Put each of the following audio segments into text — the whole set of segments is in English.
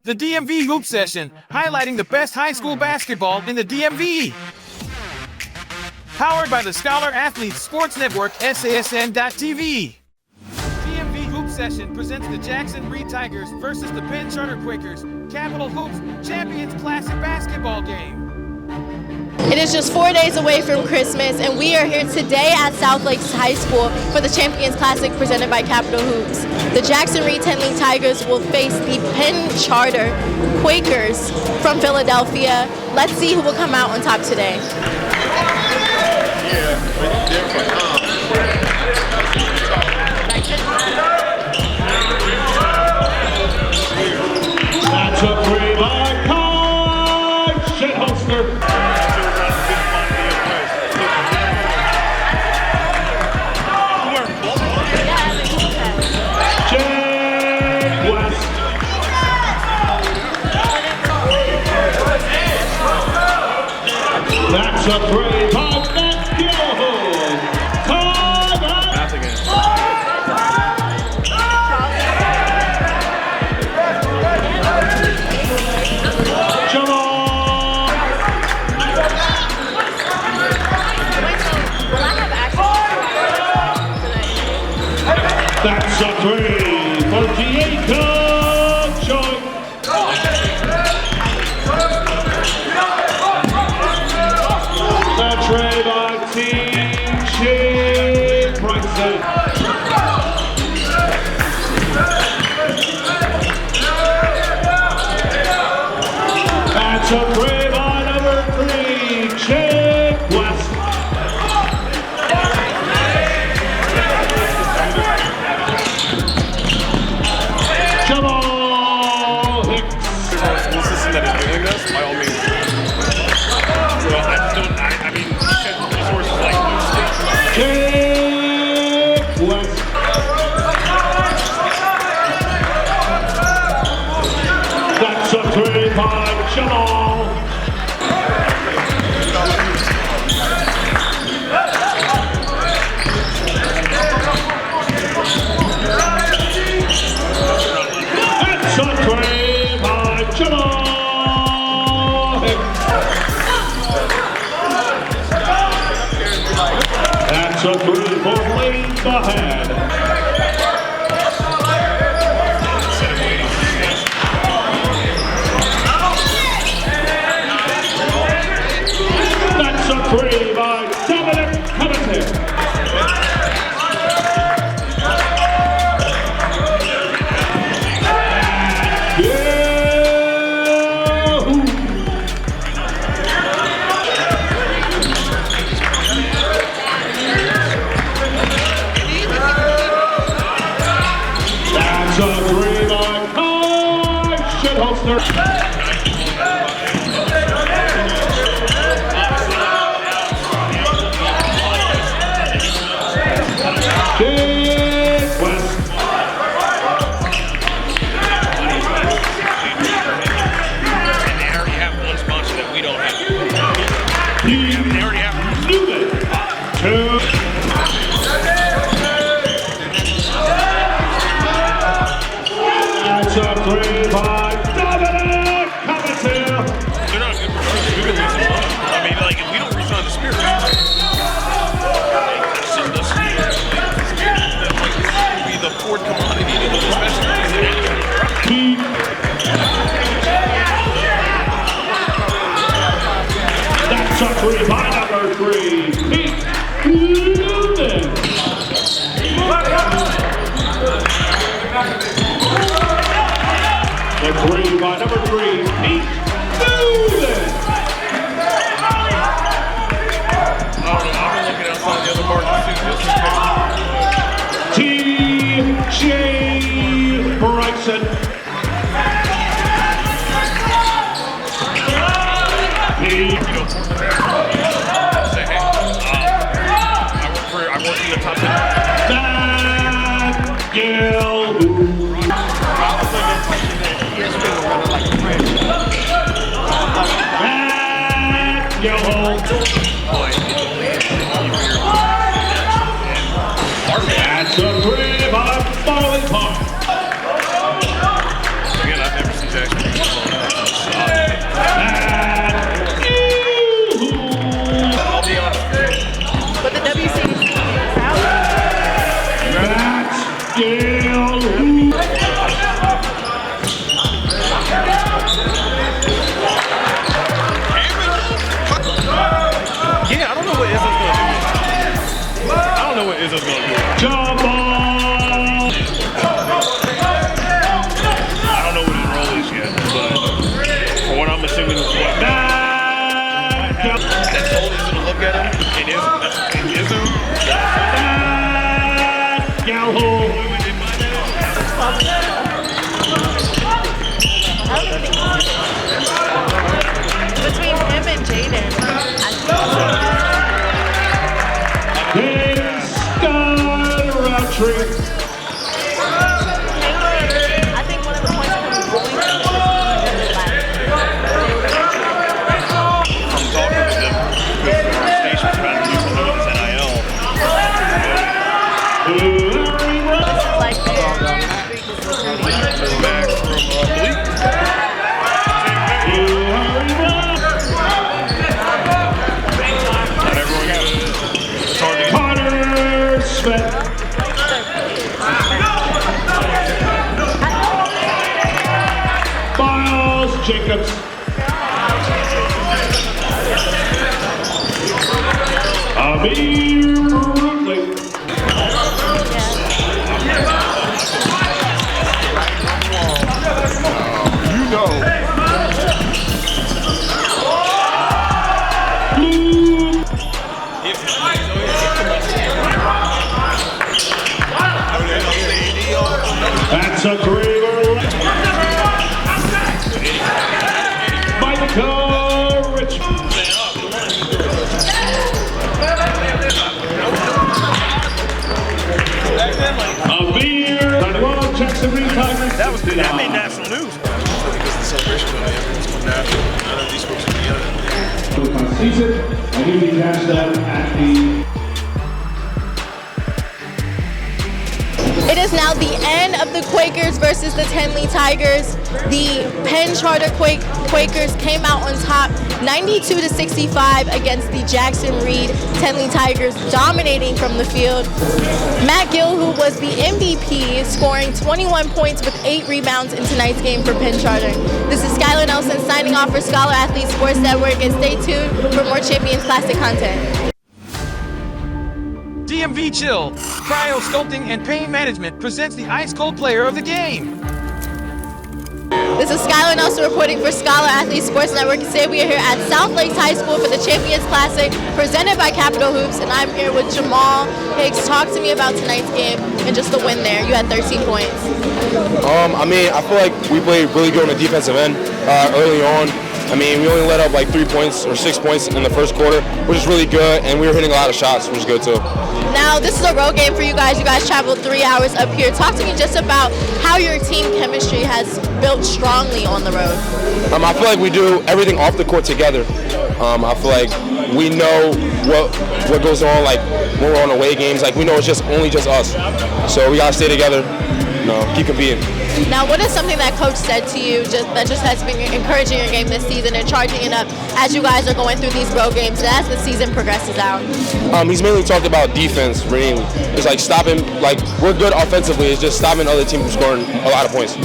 The DMV Hoop Session, highlighting the best high school basketball in the DMV. Powered by the Scholar Athletes Sports Network, SASN.TV. DMV Hoop Session presents the Jackson Reed Tigers versus the Penn Charter Quakers, Capital Hoops Champions Classic basketball game. It is just 4 days away from Christmas, and we are here today at South Lakes High School for the Champions Classic presented by Capital Hoops. The Jackson Reed Tigers will face the Penn Charter Quakers from Philadelphia. Let's see who will come out on top today. That's a three by Shinholster. That's a three by Matt Gilhool. Pass again. Jamal. That's a three for Diego. Tray by Team Shea Bryson. That's a tray by number 3, Shea West. Jamal Hicks. School system that is doing this, by all means. So I mean, resources like West. That's a three by Jamal. That's a three by Jamal. That's a three for Lane Bahan. That's a three by Dominic Covington. That's a three by Shinholster. That's a three by Dominic Covington. they're not good for us. We've been losing money. I mean, like, if we don't reach on the spirit, will be the fourth commodity to the special. That's a three by number 3, Pete. Izzo's going to do it. Jamal. I don't know what his role is yet, but from what I'm assuming is what Matt Gilhool. I told Izzo to look at him, and Izzo. Matt Gilhool. Between him and Jaden, I think one of the points of him going I'm talking to them because our station's trying to do something with this NIL. like Back from Bleak. Not everyone got it. It's hard to get. Carter Smith. Miles Jacobs. Amir Rudley. You know. That's a great Michael Richmond. Amir Jackson Reed Tigers. That made national news. Because the celebration everyone's coming out. None of these folks are together. Season, and he'll be cashed out at the. It is now the end of the Quakers versus the Tenley Tigers. The Penn Charter Quakers came out on top 92-65 against the Jackson Reed Tenley Tigers, dominating from the field. Matt Gilhool was the MVP, scoring 21 points with 8 rebounds in tonight's game for Penn Charter. This is Skylar Nelson signing off for Scholar Athlete Sports Network, and stay tuned for more Champions Classic content. DMV Chill, Cryo Sculpting and Pain Management presents the Ice Cold Player of the Game. This is Skylar Nelson reporting for Scholar Athlete Sports Network. Today we are here at South Lakes High School for the Champions Classic presented by Capital Hoops, and I'm here with Jamal Hicks. Talk to me about tonight's game and just the win there. You had 13 points. I feel like we played really good on the defensive end early on. We only let up like 3 points or 6 points in the first quarter, which is really good, and we were hitting a lot of shots, which is good too. Now, this is a road game for you guys. You guys traveled 3 hours up here. Talk to me just about how your team chemistry has built strongly on the road. I feel like we do everything off the court together. I feel like we know what goes on, like when we're on away games. Like we know it's only just us. So we gotta stay together, keep competing. Now, what is something that Coach said to you that has been encouraging your game this season and charging it up as you guys are going through these road games and as the season progresses out? He's mainly talked about defense, really. It's like stopping, like we're good offensively, it's just stopping other teams from scoring a lot of points.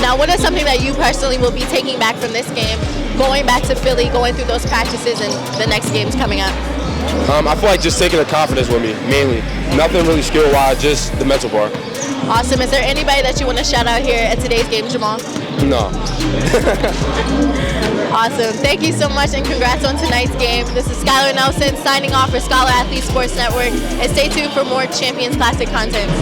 Now, what is something that you personally will be taking back from this game, going back to Philly, going through those practices and the next games coming up? I feel like just taking the confidence with me, mainly. Nothing really skill-wise, just the mental part. Awesome. Is there anybody that you want to shout out here at today's game, Jamal? No. Awesome. Thank you so much, and congrats on tonight's game. This is Skylar Nelson signing off for Scholar Athlete Sports Network, and stay tuned for more Champions Classic content.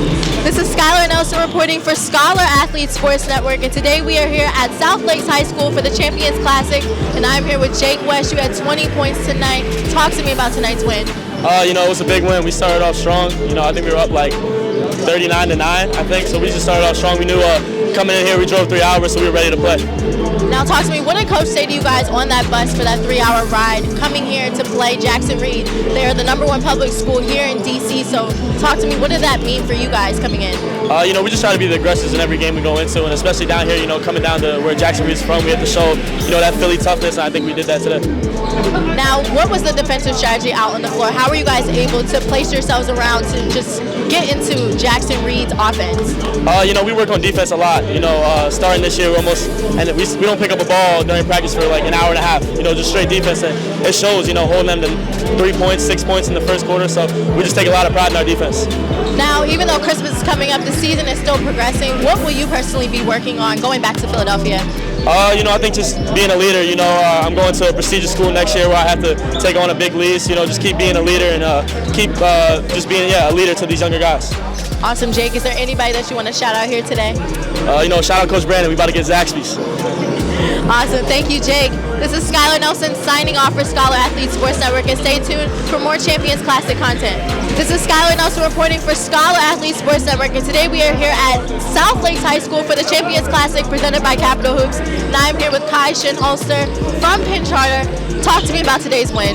This is Skylar Nelson reporting for Scholar Athlete Sports Network, and today we are here at South Lakes High School for the Champions Classic, and I'm here with Jake West. You had 20 points tonight. Talk to me about tonight's win. It was a big win. We started off strong. I think we were up like 39-9, I think. So we just started off strong. We knew coming in here, we drove 3 hours, so we were ready to play. Now talk to me, what did Coach say to you guys on that bus for that 3-hour ride, coming here to play Jackson Reed? They are the #1 public school here in DC, so talk to me, what did that mean for you guys coming in? We just try to be the aggressors in every game we go into, and especially down here, coming down to where Jackson Reed's from, we have to show, that Philly toughness, and I think we did that today. Now, what was the defensive strategy out on the floor? How were you guys able to place yourselves around to just get into Jackson Reed's offense? We work on defense a lot. Starting this year, we don't pick up a ball during practice for like an hour and a half. Just straight defense, and it shows. Holding them to 3 points, 6 points in the first quarter. So we just take a lot of pride in our defense. Now, even though Christmas is coming up, the season is still progressing. What will you personally be working on going back to Philadelphia? I think just being a leader. I'm going to a prestigious school next year where I have to take on a big lead. Just keep being a leader and keep just being a leader to these younger guys. Awesome, Jake. Is there anybody that you want to shout out here today? Shout out Coach Brandon. We about to get Zaxby's. Awesome. Thank you, Jake. This is Skylar Nelson signing off for Scholar Athlete Sports Network, and stay tuned for more Champions Classic content. This is Skylar Nelson reporting for Scholar Athlete Sports Network, and today we are here at South Lakes High School for the Champions Classic presented by Capitol Hoops. And I'm here with Kai Shinholster from Penn Charter. Talk to me about today's win.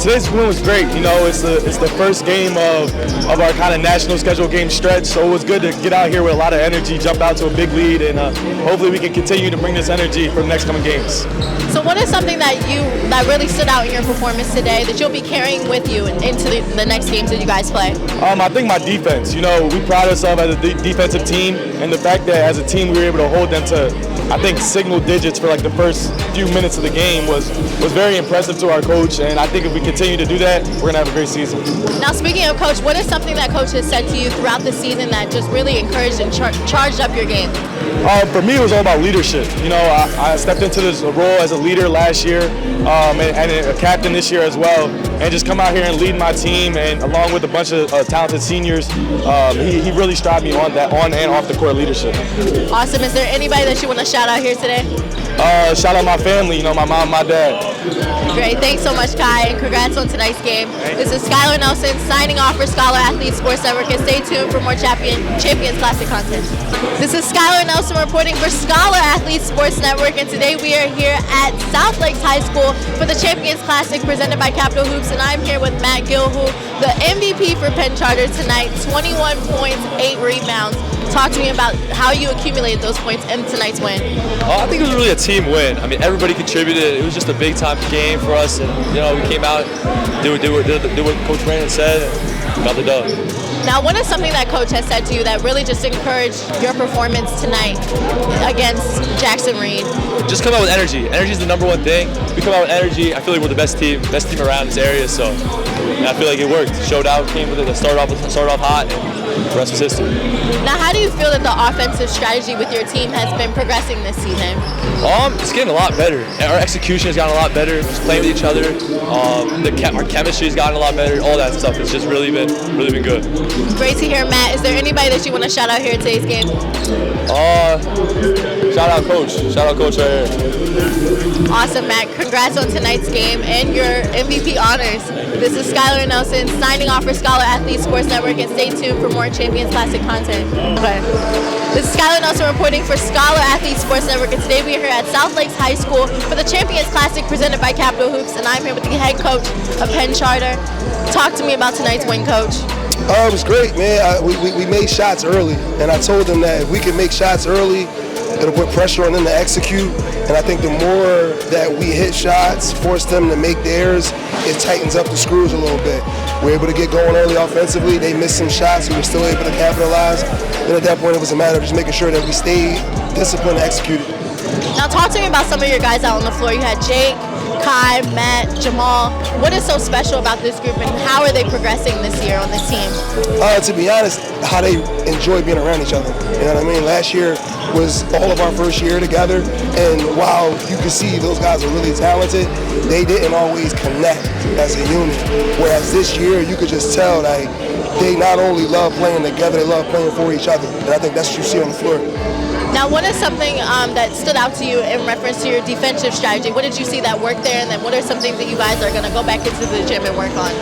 Today's win was great. It's the first game of our kind of national schedule game stretch, so it was good to get out here with a lot of energy, jump out to a big lead, and hopefully we can continue to bring this energy for the next coming games. So what is something that really stood out in your performance today that you'll be carrying with you into the next games that you guys play? I think my defense. We pride ourselves as a defensive team, and the fact that as a team we were able to hold them to, I think, single digits for like the first few minutes of the game was very impressive to our coach, and I think if we continue to do that, we're going to have a great season. Now, speaking of coach, what is something that coach has said to you throughout the season that just really encouraged and charged up your game? For me, it was all about leadership. I stepped into this role as a leader last year and a captain this year as well, and just come out here and lead my team, and along with a bunch of talented seniors, he really strived me on that on and off the court leadership. Awesome. Is there anybody that you want to shout out here today? Shout out my family, my mom, my dad. Great. Thanks so much, Kai, and congrats on tonight's game. This is Skylar Nelson signing off for Scholar Athlete Sports Network, and stay tuned for more Champions Classic content. This is Skylar Nelson reporting for Scholar Athlete Sports Network, and today we are here at South Lakes High School for the Champions Classic presented by Capitol Hoops, and I'm here with Matt Gilhool, the MVP for Penn Charter tonight, 21 points, 8 rebounds. Talk to me about how you accumulated those points in tonight's win. I think it was really a team win. Everybody contributed. It was just a big-time game for us, and we came out, did what Coach Brandon said, and got the dub. Now, what is something that Coach has said to you that really just encouraged your performance tonight against Jackson Reed? Just come out with energy. Energy is the number one thing. We come out with energy. I feel like we're the best team around this area, so I feel like it worked. Showed out, came with it, started off hot, and the rest was history. Now, how do you feel that the offensive strategy with your team has been progressing this season? It's getting a lot better. Our execution has gotten a lot better. Just playing with each other. Our chemistry has gotten a lot better. All that stuff has just really been good. Great to hear, Matt. Is there anybody that you want to shout out here at today's game? Shout out Coach. Shout out Coach right here. Awesome, Matt. Congrats on tonight's game and your MVP honors. This is Skylar Nelson signing off for Scholar Athlete Sports Network, and stay tuned for more Champions Classic content. Okay. This is Skylar Nelson reporting for Scholar Athlete Sports Network, and today we are here at South Lakes High School for the Champions Classic presented by Capitol Hoops, and I'm here with the head coach of Penn Charter. Talk to me about tonight's win, Coach. It was great, man. We made shots early, and I told them that if we can make shots early, it'll put pressure on them to execute. And I think the more that we hit shots, force them to make theirs, it tightens up the screws a little bit. We're able to get going early offensively. They missed some shots. We were still able to capitalize. Then at that point, it was a matter of just making sure that we stayed disciplined and executed. Now, talk to me about some of your guys out on the floor. You had Jake, Kai, Matt, Jamal. What is so special about this group, and how are they progressing this year on this team? To be honest, how they enjoy being around each other. You know what I mean? Last year was all of our first year together, and while you can see those guys are really talented, they didn't always connect as a unit. Whereas this year, you could just tell that they not only love playing together, they love playing for each other. And I think that's what you see on the floor. Now, what is something that stood out to you in reference to your defensive strategy? What did you see that worked there, and then what are some things that you guys are going to go back into the gym and work on?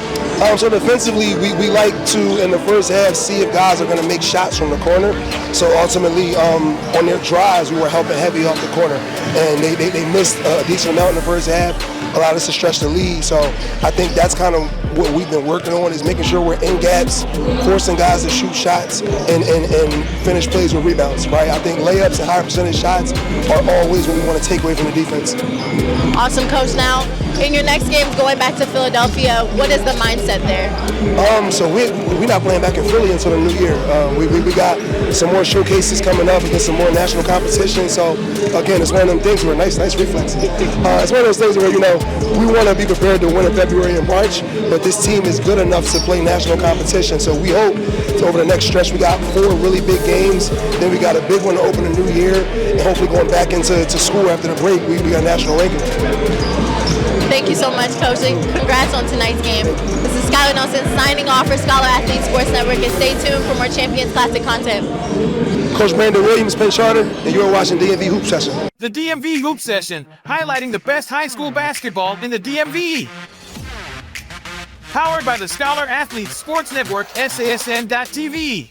So defensively, we like to, in the first half, see if guys are going to make shots from the corner. So ultimately, on their drives, we were helping heavy off the corner. And they missed a decent amount in the first half, allowed us to stretch the lead. So I think that's kind of what we've been working on, is making sure we're in gaps, forcing guys to shoot shots and finish plays with rebounds, right? I think layups and higher percentage shots are always what we want to take away from the defense. Awesome, Coach. Now, in your next game, going back to Philadelphia, what is the mindset there? So we're not playing back in Philly until the new year. We got some more showcases coming up against some more national competition. So again, it's one of them things where nice reflex. It's one of those things where, you know, we want to be prepared to win in February and March, but this team is good enough to play national competition. So we hope over the next stretch we got 4 really big games. Then we got a big one to open the new year, and hopefully going back into school after the break, we got national ranking. Thank you so much, Coach, and congrats on tonight's game. This is Skylar Nelson signing off for Scholar Athlete Sports Network, and stay tuned for more Champions Classic content. Coach Brandon Williams, Penn Charter, and you're watching DMV Hoop Session. The DMV Hoop Session, highlighting the best high school basketball in the DMV. Powered by the Scholar Athlete Sports Network, SASN.TV.